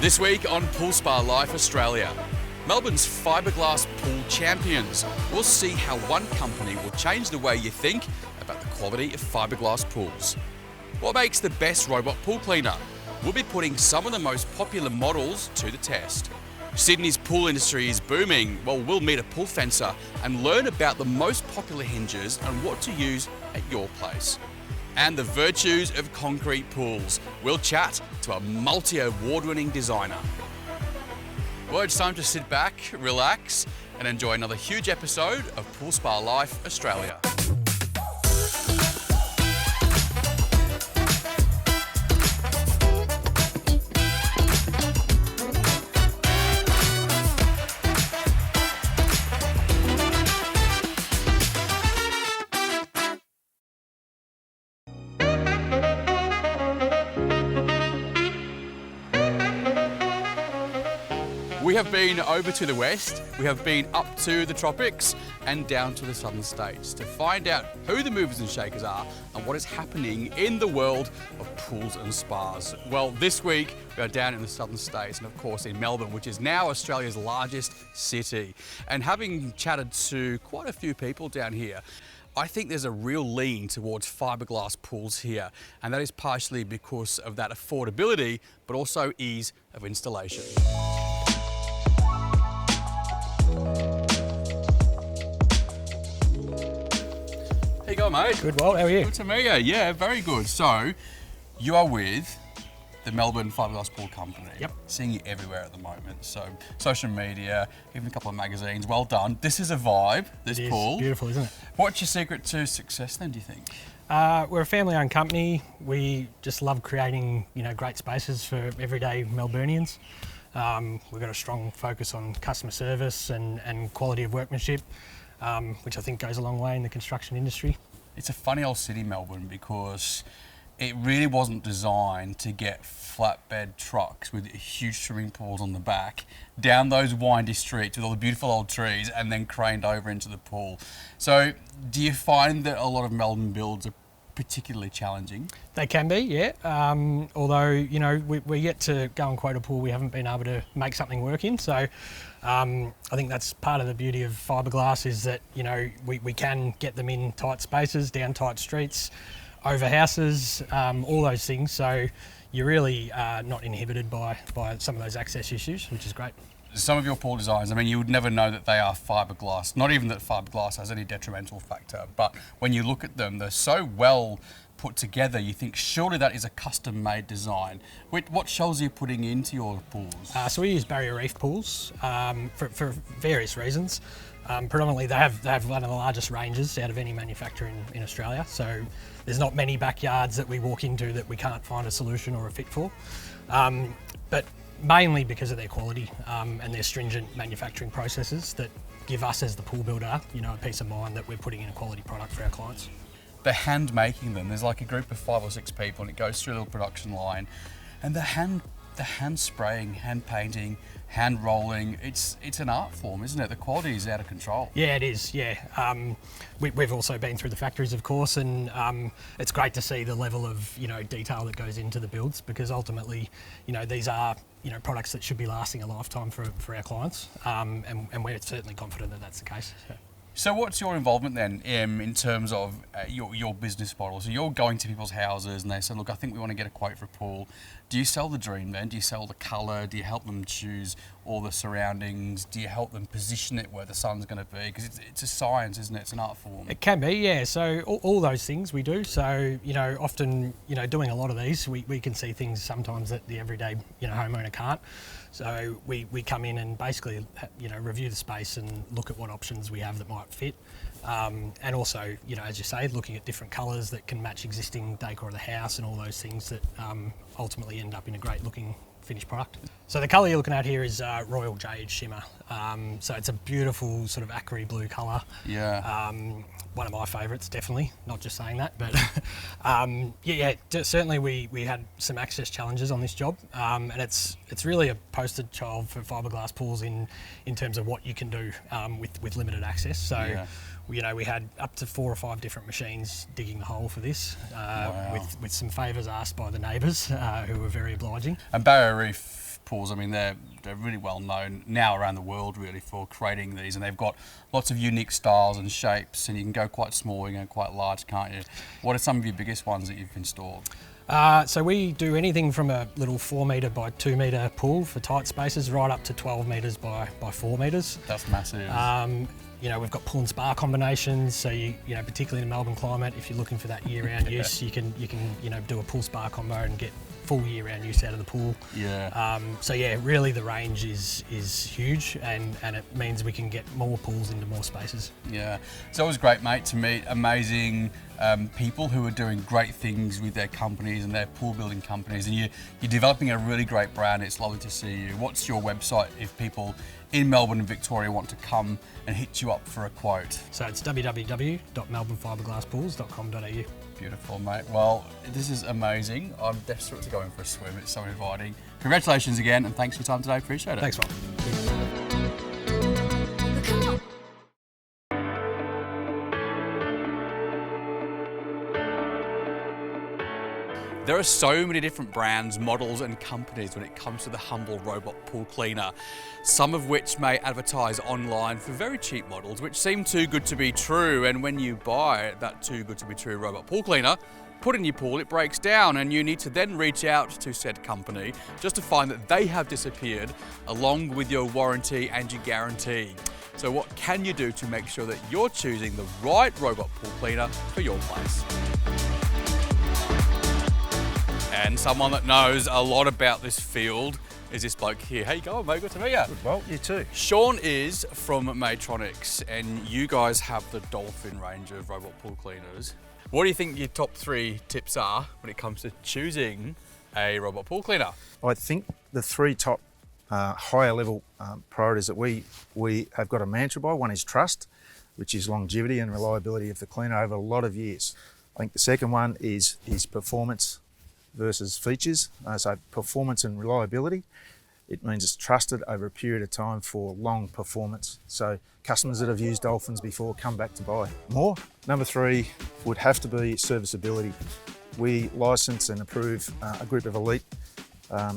This week on Pool Spa Life Australia, Melbourne's Fibreglass Pool Champions. We'll see how one company will change the way you think about the quality of fiberglass pools. What makes the best robot pool cleaner? We'll be putting some of the most popular models to the test. Sydney's pool industry is booming. Well, we'll meet a pool fencer and learn about the most popular hinges and what to use at your place. And the virtues of concrete pools. We'll chat to a multi-award-winning designer. Well, it's time to sit back, relax, and enjoy another huge episode of Pool Spa Life Australia. We have been over to the west, we have been up to the tropics and down to the southern states to find out who the movers and shakers are and what is happening in the world of pools and spas. Well, this week we are down in the southern states and of course in Melbourne, which is now Australia's largest city. And having chatted to quite a few people down here, I think there's a real lean towards fiberglass pools here, and that is partially because of that affordability, but also ease of installation. How you going, mate? Good, Walt. How are you? Good to meet you. Yeah, very good. So, you are with the Melbourne Fibreglass Pool Company. Yep. Seeing you everywhere at the moment. So, social media, even a couple of magazines. Well done. This is a vibe, this pool. It's beautiful, isn't it? What's your secret to success then, do you think? We're a family-owned company. We just love creating, great spaces for everyday Melburnians. We've got a strong focus on customer service and quality of workmanship, which I think goes a long way in the construction industry. It's a funny old city, Melbourne, because it really wasn't designed to get flatbed trucks with huge swimming pools on the back down those windy streets with all the beautiful old trees and then craned over into the pool. So do you find that a lot of Melbourne builds are particularly challenging? They can be, yeah. Although, we're yet to go and quote a pool we haven't been able to make something work in. So I think that's part of the beauty of fiberglass is that, we can get them in tight spaces, down tight streets, over houses, all those things. So you're really not inhibited by some of those access issues, which is great. Some of your pool designs, you would never know that they are fiberglass. Not even that fiberglass has any detrimental factor, but when you look at them, they're so well put together, you think surely that is a custom-made design. What shells are you putting into your pools? So we use barrier reef pools for various reasons. Predominantly, they have one of the largest ranges out of any manufacturer in Australia. So there's not many backyards that we walk into that we can't find a solution or a fit for. But mainly because of their quality and their stringent manufacturing processes that give us as the pool builder, a peace of mind that we're putting in a quality product for our clients. They're hand making them. There's like a group of 5 or 6 people and it goes through a little production line and the hand spraying, hand painting, hand rolling, it's an art form, isn't it? The quality is out of control. Yeah, it is, yeah. We've also been through the factories, of course, and it's great to see the level of, detail that goes into the builds because ultimately, these are, products that should be lasting a lifetime for our clients, and we're certainly confident that that's the case. So what's your involvement then in terms of your business model? So you're going to people's houses and they say, look, I think we want to get a quote for a pool. Do you sell the dream then? Do you sell the colour? Do you help them choose all the surroundings? Do you help them position it where the sun's going to be? Because it's a science, isn't it? It's an art form. It can be, yeah. So all those things we do. So, often, doing a lot of these, we can see things sometimes that the everyday, homeowner can't. So we come in and basically, review the space and look at what options we have that might fit. And also, as you say, looking at different colours that can match existing decor of the house and all those things that ultimately end up in a great looking finished product. So the colour you're looking at here is Royal Jade Shimmer. So it's a beautiful sort of acry blue colour. Yeah. One of my favourites, definitely. Not just saying that, but certainly we had some access challenges on this job, and it's really a poster child for fiberglass pools in terms of what you can do with limited access. So. We had up to 4 or 5 different machines digging the hole for this, with some favours asked by the neighbours, who were very obliging. And barrier reef pools. I mean, they're really well known now around the world, really, for creating these, and they've got lots of unique styles and shapes, and you can go quite small, you can go quite large, can't you? What are some of your biggest ones that you've installed? So we do anything from a little 4 metre by 2 metre pool for tight spaces right up to 12 metres by 4 metres. That's massive. You know, we've got pool and spa combinations, so you know, particularly in the Melbourne climate, if you're looking for that year-round use, you can you know, do a pool spa combo and get full year-round use out of the pool. Yeah. So yeah, really the range is huge, and it means we can get more pools into more spaces. Yeah, it's always great, mate, to meet amazing people who are doing great things with their companies and their pool building companies, and you're developing a really great brand. It's lovely to see you. What's your website if people in Melbourne and Victoria want to come and hit you up for a quote? So it's www.melbournefibreglasspools.com.au. Beautiful, mate. Well, this is amazing. I'm desperate to go in for a swim. It's so inviting. Congratulations again, and thanks for your time today. Appreciate it. Thanks, Walt. There are so many different brands, models and companies when it comes to the humble robot pool cleaner, some of which may advertise online for very cheap models which seem too good to be true, and when you buy that too good to be true robot pool cleaner, put in your pool, it breaks down, and you need to then reach out to said company just to find that they have disappeared along with your warranty and your guarantee. So what can you do to make sure that you're choosing the right robot pool cleaner for your place? And someone that knows a lot about this field is this bloke here. How you going, mate? Good to meet you. Good, Walt. You too. Sean is from Maytronics, and you guys have the Dolphin range of robot pool cleaners. What do you think your top 3 tips are when it comes to choosing a robot pool cleaner? I think the 3 top higher level priorities that we have got a mantra by, one is trust, which is longevity and reliability of the cleaner over a lot of years. I think the second one is performance versus features. So performance and reliability, it means it's trusted over a period of time for long performance. So customers that have used Dolphins before come back to buy more. Number 3 would have to be serviceability. We license and approve a group of elite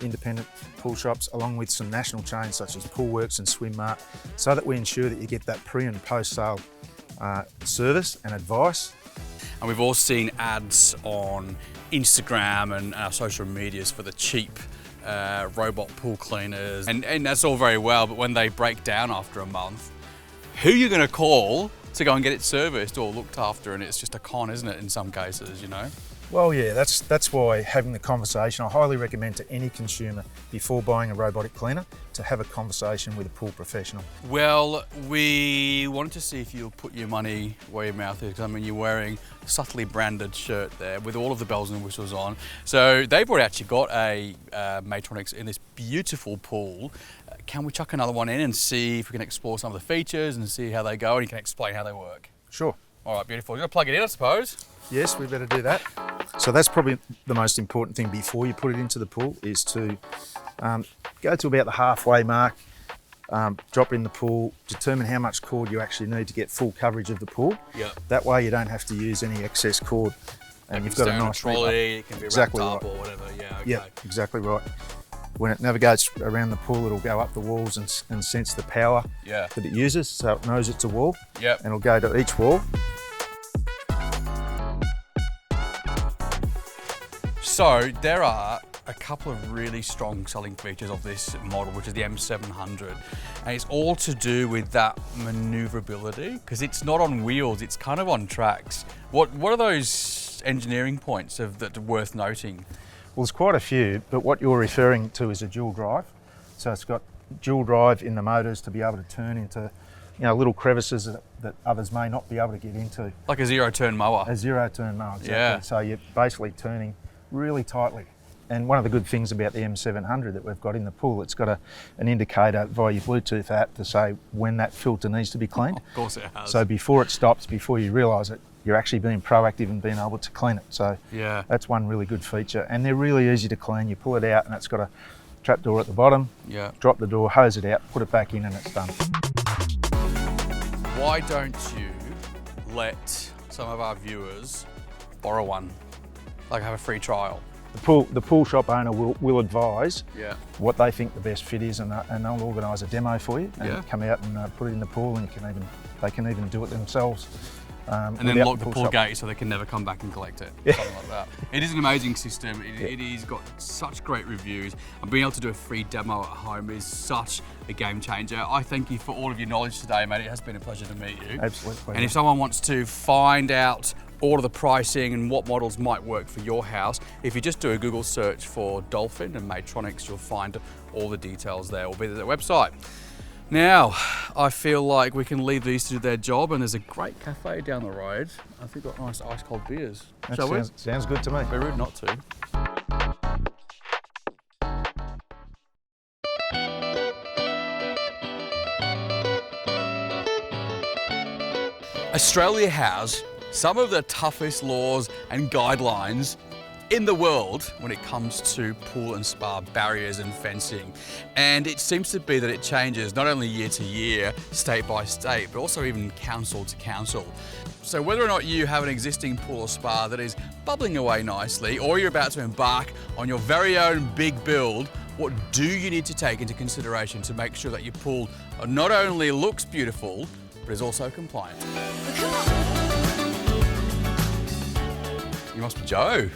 independent pool shops along with some national chains such as Poolworks and SwimMart, so that we ensure that you get that pre and post sale service and advice. And we've all seen ads on Instagram and our social medias for the cheap robot pool cleaners, and that's all very well, but when they break down after a month, who are you going to call to go and get it serviced or looked after? And it's just a con, isn't it, in some cases, you know? Well, yeah, that's why having the conversation, I highly recommend to any consumer before buying a robotic cleaner to have a conversation with a pool professional. Well, we wanted to see if you'll put your money where your mouth is, because I mean, you're wearing a subtly branded shirt there with all of the bells and whistles on. So they've already actually got a Maytronics in this beautiful pool. Can we chuck another one in and see if we can explore some of the features and see how they go, and you can explain how they work? Sure. All right, beautiful. You're going to plug it in, I suppose? Yes, we better do that. So that's probably the most important thing before you put it into the pool, is to go to about the halfway mark, drop it in the pool, determine how much cord you actually need to get full coverage of the pool. Yep. That way you don't have to use any excess cord, and you've got a nice trolley, it can be exactly wrapped up right. or whatever. Yeah, okay. Yep, exactly right. When it navigates around the pool, it'll go up the walls and sense the power that it uses, so it knows it's a wall. Yep. And it'll go to each wall. So there are a couple of really strong selling features of this model, which is the M700, and it's all to do with that manoeuvrability, because it's not on wheels, it's kind of on tracks. What are those engineering points that are worth noting? Well, there's quite a few, but what you're referring to is a dual drive. So it's got dual drive in the motors to be able to turn into, you know, little crevices that others may not be able to get into. Like a zero-turn mower. A zero-turn mower, exactly. Yeah. So you're basically turning really tightly. And one of the good things about the M700 that we've got in the pool, it's got an indicator via your Bluetooth app to say when that filter needs to be cleaned. Of course it has. So before it stops, before you realise it, you're actually being proactive and being able to clean it. So yeah, that's one really good feature. And they're really easy to clean. You pull it out and it's got a trap door at the bottom. Yeah. Drop the door, hose it out, put it back in, and it's done. Why don't you let some of our viewers borrow one? Like have a free trial? the pool shop owner will advise Yeah. what they think the best fit is, and they'll organise a demo for you and come out and put it in the pool, and they can even do it themselves. And then lock the pool gate so they can never come back and collect it. Yeah. Something like that. It is an amazing system. It has got such great reviews. And being able to do a free demo at home is such a game changer. I thank you for all of your knowledge today, mate. It has been a pleasure to meet you. Absolutely. And if someone wants to find out all of the pricing and what models might work for your house, if you just do a Google search for Dolphin and Maytronics, you'll find all the details there. Or be at their website. Now, I feel like we can leave these to do their job, and there's a great cafe down the road. I think we've got nice ice cold beers. Shall we? Sounds good to me. Be rude not to. Australia has some of the toughest laws and guidelines in the world when it comes to pool and spa barriers and fencing. And it seems to be that it changes not only year to year, state by state, but also even council to council. So whether or not you have an existing pool or spa that is bubbling away nicely, or you're about to embark on your very own big build, what do you need to take into consideration to make sure that your pool not only looks beautiful, but is also compliant? You must be Joe.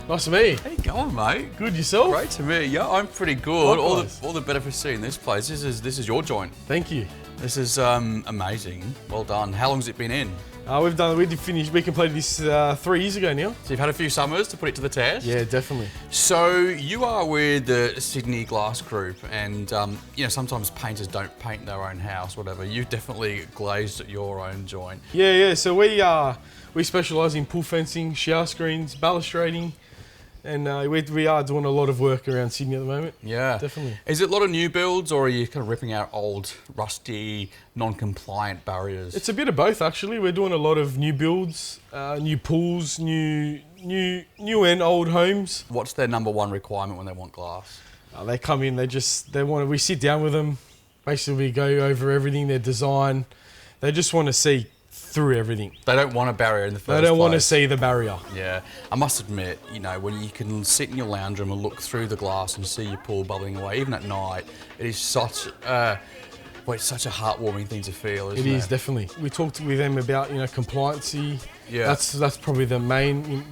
Nice to meet you. How you going, mate? Good, yourself? Great to meet you. Yeah, I'm pretty good. Likewise. All the better for seeing this place. This is your joint. Thank you. This is amazing. Well done. How long's it been in? We completed this 3 years ago now. So you've had a few summers to put it to the test? Yeah, definitely. So you are with the Sydney Glass Group, and you know, sometimes painters don't paint their own house, whatever. You've definitely glazed your own joint. Yeah. So we specialise in pool fencing, shower screens, balustrading, and we are doing a lot of work around Sydney at the moment. Yeah. Definitely. Is it a lot of new builds, or are you kind of ripping out old, rusty, non-compliant barriers? It's a bit of both, actually. We're doing a lot of new builds, new pools, new and old homes. What's their number one requirement when they want glass? They come in, we sit down with them, basically go over everything, their design. They just want to see through everything. They don't want a barrier in the first place. They don't want to see the barrier. Yeah, I must admit, you know, when you can sit in your lounge room and look through the glass and see your pool bubbling away, even at night, it is such it's such a heartwarming thing to feel, isn't it? It is, definitely. We talked with them about, compliancy. Yeah. That's probably the main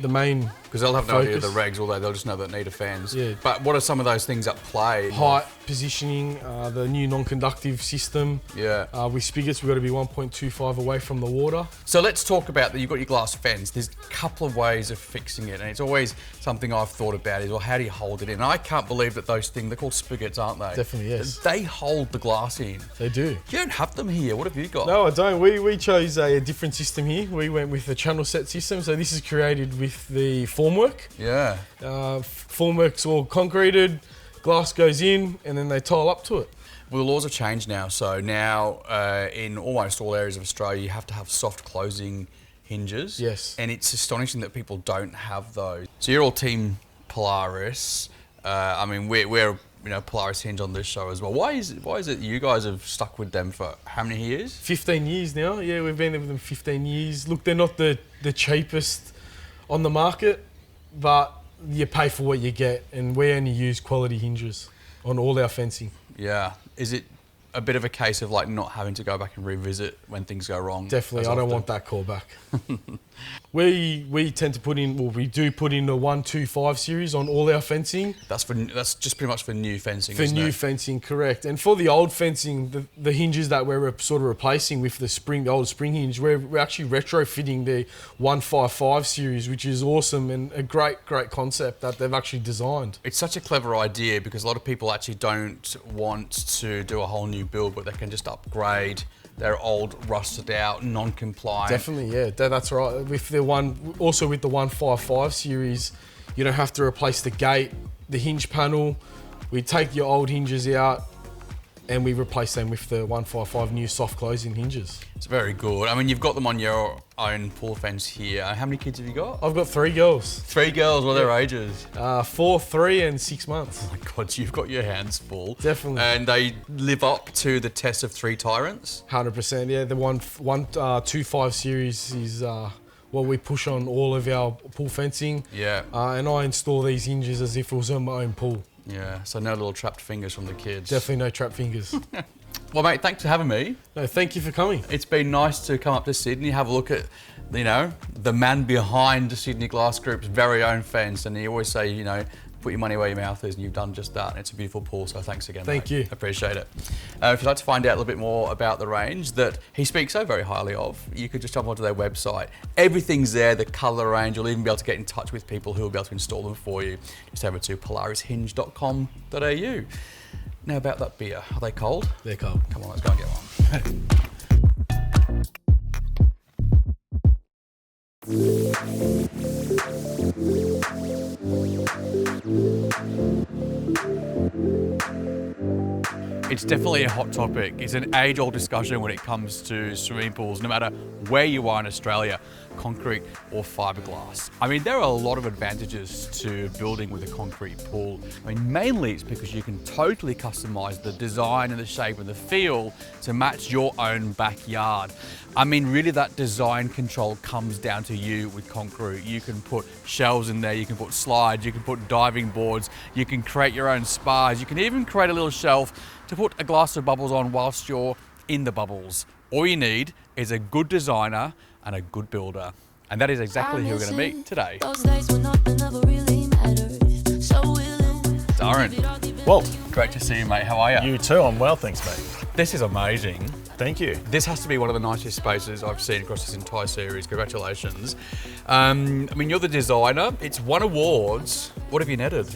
because they'll have no idea of the focus. regs, although they'll just know that need a fence. Yeah. But what are some of those things at play? Height, positioning, the new non-conductive system. Yeah. With spigots, we've got to be 1.25 away from the water. So let's talk about that. You've got your glass fence. There's a couple of ways of fixing it, and it's always something I've thought about is, well, how do you hold it in? And I can't believe that those things, they're called spigots, aren't they? Definitely, yes. They hold the glass in. They do. You don't have them here. What have you got? No, I don't. We chose a different system here. We went with the channel set system. So this is created with the formwork. Yeah. Formwork's all concreted, glass goes in, and then they tile up to it. Well, the laws have changed now. So now in almost all areas of Australia, you have to have soft closing hinges. Yes. And it's astonishing that people don't have those. So you're all team Polaris. I mean, we're Polaris Hinge on this show as well. Why is it you guys have stuck with them for how many years? 15 years now. Yeah, we've been there with them 15 years. Look, they're not the cheapest on the market, but you pay for what you get, and we only use quality hinges on all our fencing. Yeah. Is it a bit of a case of like not having to go back and revisit when things go wrong? Definitely, I don't want that call back. We tend to put in, we do put in the 125 series on all our fencing. That's just pretty much for new fencing, For new fencing, correct. And for the old fencing, the hinges that we're sort of replacing with the old spring hinge, we're actually retrofitting the 155 series, which is awesome and a great concept that they've actually designed. It's such a clever idea because a lot of people actually don't want to do a whole new build, but they can just upgrade their old, rusted out, non-compliant. Definitely, yeah, that's right. With the 155 series, you don't have to replace the gate, the hinge panel. We take your old hinges out and we replace them with the 155 new soft closing hinges. It's very good. I mean, you've got them on your own pool fence here. How many kids have you got? I've got 3 girls. 3 girls, what are their ages? 4, 3 and 6 months. Oh my God, you've got your hands full. Definitely. And they live up to the test of 3 tyrants? 100%, yeah. The 125 series is what we push on all of our pool fencing. Yeah. And I install these hinges as if it was on my own pool. Yeah, so no little trapped fingers from the kids. Definitely no trap fingers. Well, mate, thanks for having me. No, thank you for coming. It's been nice to come up to Sydney, have a look at, you know, the man behind Sydney Glass Group's very own fence. And you always say, you know, put your money where your mouth is, and you've done just that. It's a beautiful pool, so thanks again, Thank mate. you. Appreciate it. If you'd like to find out a little bit more about the range that he speaks so very highly of, you could just jump onto their website. Everything's there, the colour range. You'll even be able to get in touch with people who will be able to install them for you. Just over to polarishinge.com.au. Now about that beer, are they cold? They're cold. Come on, let's go and get one. It's definitely a hot topic. It's an age-old discussion when it comes to swimming pools, no matter where you are in Australia, concrete or fiberglass. I mean, there are a lot of advantages to building with a concrete pool. I mean, mainly it's because you can totally customize the design and the shape and the feel to match your own backyard. I mean, really that design control comes down to you with concrete. You can put shelves in there, you can put slides, you can put diving boards, you can create your own spas, you can even create a little shelf to put a glass of bubbles on whilst you're in the bubbles. All you need is a good designer and a good builder. And that is exactly who we're going to meet today. Darren. Walt. Great to see you, mate. How are you? You too. I'm well, thanks, mate. This is amazing. Thank you. This has to be one of the nicest spaces I've seen across this entire series. Congratulations. I mean, you're the designer. It's won awards. What have you netted?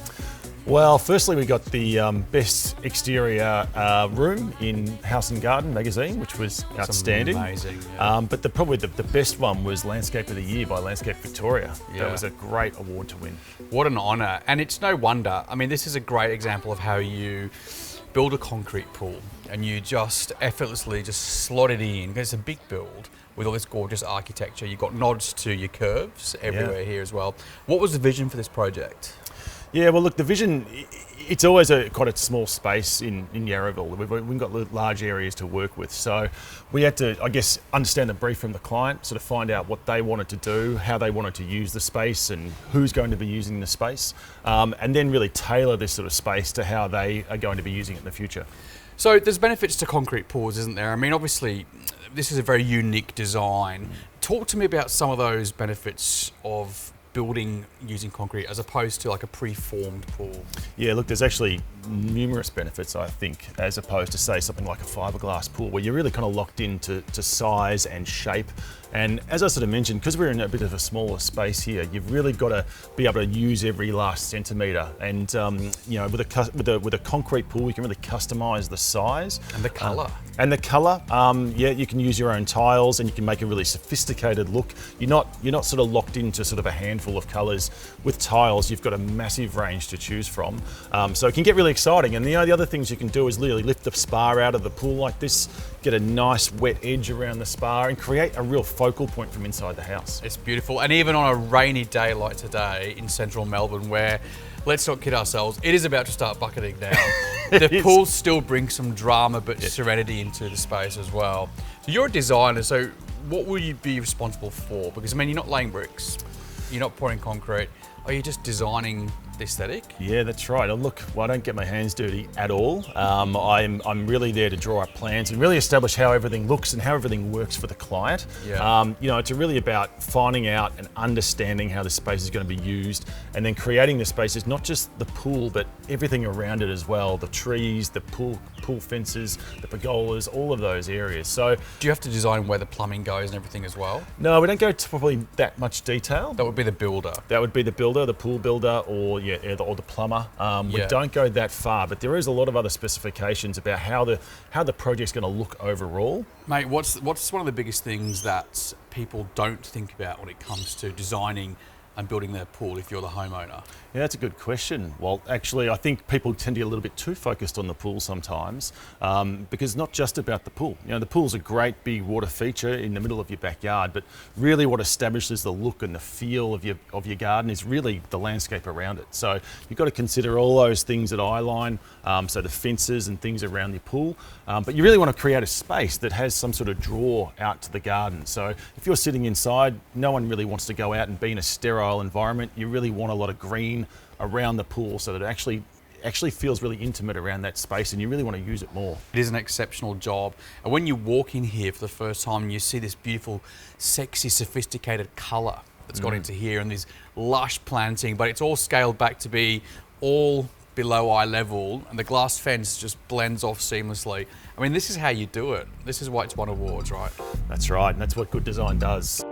Well, firstly, we got the best exterior room in House and Garden magazine, which was outstanding. Amazing. Yeah. But probably the best one was Landscape of the Year by Landscape Victoria. Yeah. That was a great award to win. What an honour. And it's no wonder. I mean, this is a great example of how you build a concrete pool and you just effortlessly just slot it in. It's a big build with all this gorgeous architecture. You've got nods to your curves everywhere here as well. What was the vision for this project? Yeah, well, look, the vision, it's always quite a small space in Yarraville. We've got large areas to work with. So we had to, I guess, understand the brief from the client, sort of find out what they wanted to do, how they wanted to use the space and who's going to be using the space, and then really tailor this sort of space to how they are going to be using it in the future. So there's benefits to concrete pools, isn't there? I mean, obviously, this is a very unique design. Talk to me about some of those benefits of building using concrete as opposed to like a pre-formed pool. Yeah, look, there's actually numerous benefits, I think, as opposed to, say, something like a fiberglass pool where you're really kind of locked into size and shape. And as I sort of mentioned, because we're in a bit of a smaller space here, you've really got to be able to use every last centimetre. And you know, with a concrete pool, you can really customise the size and the colour. Yeah, you can use your own tiles, and you can make a really sophisticated look. You're not sort of locked into sort of a handful of colours. With tiles, you've got a massive range to choose from, so it can get really exciting. And the other things you can do is literally lift the spar out of the pool like this, get a nice wet edge around the spar, and create a real focal point from inside the house. It's beautiful, and even on a rainy day like today in central Melbourne, where, let's not kid ourselves, it is about to start bucketing down. The pool still brings some drama but serenity into the space as well. So you're a designer, so what will you be responsible for? Because I mean, you're not laying bricks, you're not pouring concrete, are you just designing the aesthetic? Yeah, that's right. And look, well, I don't get my hands dirty at all. I'm really there to draw up plans and really establish how everything looks and how everything works for the client. Yeah. You know, it's really about finding out and understanding how the space is going to be used, and then creating the spaces, not just the pool, but everything around it as well. The trees, the pool fences, the pergolas, all of those areas. So, do you have to design where the plumbing goes and everything as well? No, we don't go to probably that much detail. That would be the builder. That would be the builder, the pool builder, or the plumber. We don't go that far, but there is a lot of other specifications about how the project's going to look overall. Mate, what's one of the biggest things that people don't think about when it comes to designing and building their pool if you're the homeowner? Yeah, that's a good question, Walt. Actually, I think people tend to get a little bit too focused on the pool sometimes, because it's not just about the pool. You know, the pool's a great big water feature in the middle of your backyard, but really what establishes the look and the feel of your garden is really the landscape around it. So you've got to consider all those things at eye line, so the fences and things around your pool, but you really want to create a space that has some sort of draw out to the garden. So if you're sitting inside, no one really wants to go out and be in a sterile environment. You really want a lot of green around the pool so that it actually feels really intimate around that space, and you really want to use it more. It is an exceptional job. And when you walk in here for the first time and you see this beautiful, sexy, sophisticated colour that's gone into here and this lush planting, but it's all scaled back to be all below eye level, and the glass fence just blends off seamlessly. I mean, this is how you do it. This is why it's won awards, right? That's right, and that's what good design does.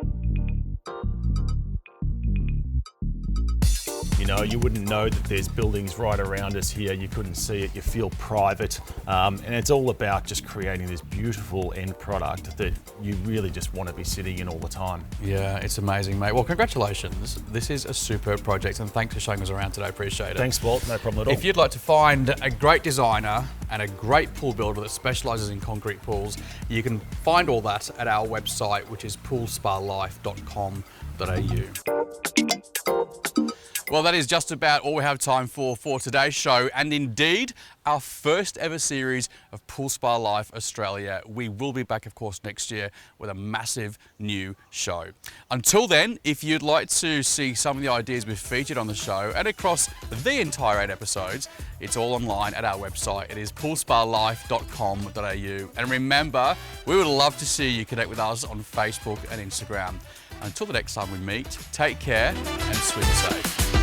You know, you wouldn't know that there's buildings right around us here. You couldn't see it. You feel private. And it's all about just creating this beautiful end product that you really just want to be sitting in all the time. Yeah, it's amazing, mate. Well, congratulations. This is a superb project, and thanks for showing us around today. Appreciate it. Thanks, Walt. No problem at all. If you'd like to find a great designer and a great pool builder that specialises in concrete pools, you can find all that at our website, which is poolspalife.com.au. Well, that is just about all we have time for today's show, and indeed our first ever series of Pool Spa Life Australia. We will be back, of course, next year with a massive new show. Until then, if you'd like to see some of the ideas we've featured on the show and across the entire 8 episodes, it's all online at our website. It is poolspalife.com.au. And remember, we would love to see you connect with us on Facebook and Instagram. Until the next time we meet, take care and swim safe.